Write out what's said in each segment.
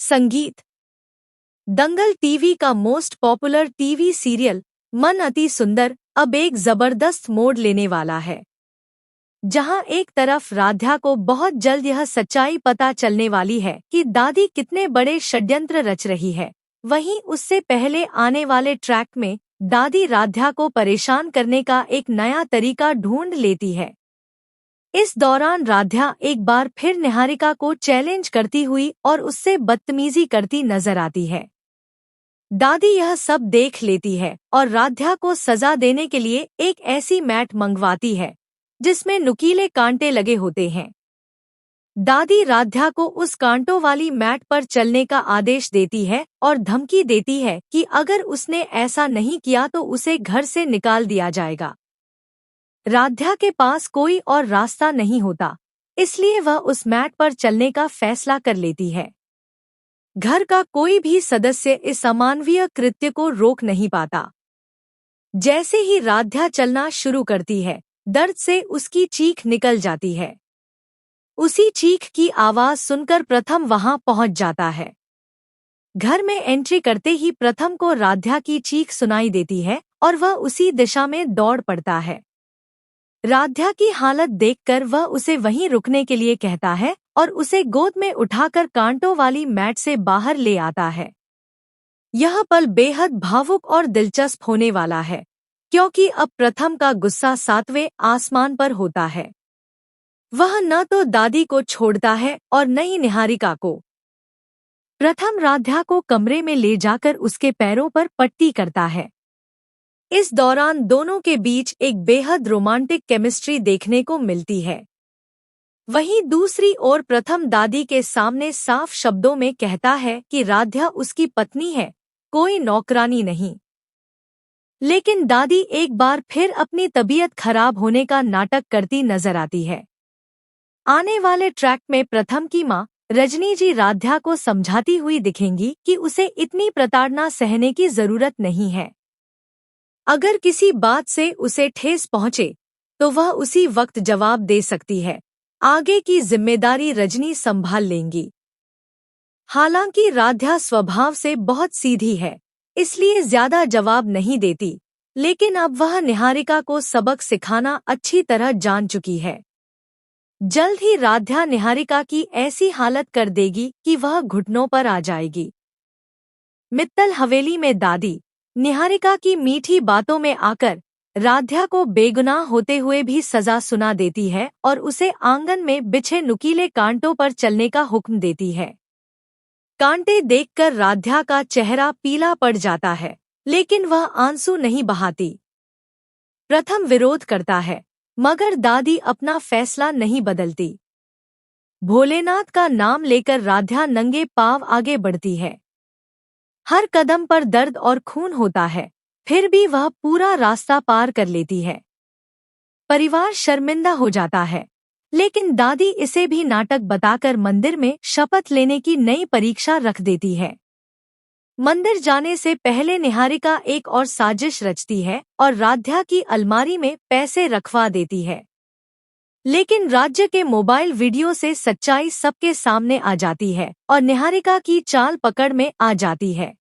संगीत। दंगल टीवी का most popular TV serial मन अति सुंदर अब एक जबरदस्त मोड़ लेने वाला है, जहां एक तरफ राधा को बहुत जल्द यह सच्चाई पता चलने वाली है कि दादी कितने बड़े षड्यंत्र रच रही है, वहीं उससे पहले आने वाले ट्रैक में दादी राधा को परेशान करने का एक नया तरीका ढूंढ लेती है। इस दौरान राधा एक बार फिर निहारिका को चैलेंज करती हुई और उससे बदतमीजी करती नजर आती है। दादी यह सब देख लेती है और राधा को सजा देने के लिए एक ऐसी मैट मंगवाती है जिसमें नुकीले कांटे लगे होते हैं। दादी राधा को उस कांटों वाली मैट पर चलने का आदेश देती है और धमकी देती है कि अगर उसने ऐसा नहीं किया तो उसे घर से निकाल दिया जाएगा। राधा के पास कोई और रास्ता नहीं होता, इसलिए वह उस मैट पर चलने का फैसला कर लेती है। घर का कोई भी सदस्य इस अमानवीय कृत्य को रोक नहीं पाता। जैसे ही राधा चलना शुरू करती है, दर्द से उसकी चीख निकल जाती है। उसी चीख की आवाज सुनकर प्रथम वहां पहुंच जाता है। घर में एंट्री करते ही प्रथम को राधा की चीख सुनाई देती है और वह उसी दिशा में दौड़ पड़ता है। राधा की हालत देखकर वह उसे वहीं रुकने के लिए कहता है और उसे गोद में उठाकर कांटों वाली मैट से बाहर ले आता है। यह पल बेहद भावुक और दिलचस्प होने वाला है, क्योंकि अब प्रथम का गुस्सा 7वें आसमान पर होता है। वह न तो दादी को छोड़ता है और न ही निहारिका को। प्रथम राधा को कमरे में ले जाकर उसके पैरों पर पट्टी करता है। इस दौरान दोनों के बीच एक बेहद रोमांटिक केमिस्ट्री देखने को मिलती है। वहीं दूसरी ओर प्रथम दादी के सामने साफ शब्दों में कहता है कि राधा उसकी पत्नी है, कोई नौकरानी नहीं। लेकिन दादी एक बार फिर अपनी तबीयत खराब होने का नाटक करती नजर आती है। आने वाले ट्रैक में प्रथम की मां रजनी जी राधा को समझाती हुई दिखेंगी कि उसे इतनी प्रताड़ना सहने की जरूरत नहीं है। अगर किसी बात से उसे ठेस पहुंचे तो वह उसी वक्त जवाब दे सकती है। आगे की जिम्मेदारी रजनी संभाल लेंगी। हालांकि राधा स्वभाव से बहुत सीधी है, इसलिए ज्यादा जवाब नहीं देती, लेकिन अब वह निहारिका को सबक सिखाना अच्छी तरह जान चुकी है। जल्द ही राधा निहारिका की ऐसी हालत कर देगी कि वह घुटनों पर आ जाएगी। मित्तल हवेली में दादी निहारिका की मीठी बातों में आकर राधा को बेगुनाह होते हुए भी सजा सुना देती है और उसे आंगन में बिछे नुकीले कांटों पर चलने का हुक्म देती है। कांटे देखकर राधा का चेहरा पीला पड़ जाता है, लेकिन वह आंसू नहीं बहाती। प्रथम विरोध करता है, मगर दादी अपना फैसला नहीं बदलती। भोलेनाथ का नाम लेकर राधा नंगे पांव आगे बढ़ती है। हर कदम पर दर्द और खून होता है, फिर भी वह पूरा रास्ता पार कर लेती है। परिवार शर्मिंदा हो जाता है, लेकिन दादी इसे भी नाटक बताकर मंदिर में शपथ लेने की नई परीक्षा रख देती है। मंदिर जाने से पहले निहारिका एक और साजिश रचती है और राधा की अलमारी में पैसे रखवा देती है। लेकिन राज्य के मोबाइल वीडियो से सच्चाई सबके सामने आ जाती है और निहारिका की चाल पकड़ में आ जाती है।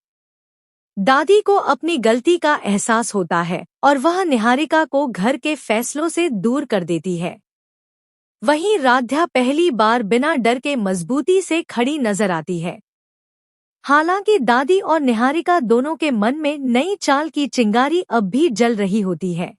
दादी को अपनी गलती का एहसास होता है और वह निहारिका को घर के फैसलों से दूर कर देती है। वहीं राधा पहली बार बिना डर के मजबूती से खड़ी नजर आती है। हालांकि दादी और निहारिका दोनों के मन में नई चाल की चिंगारी अब भी जल रही होती है।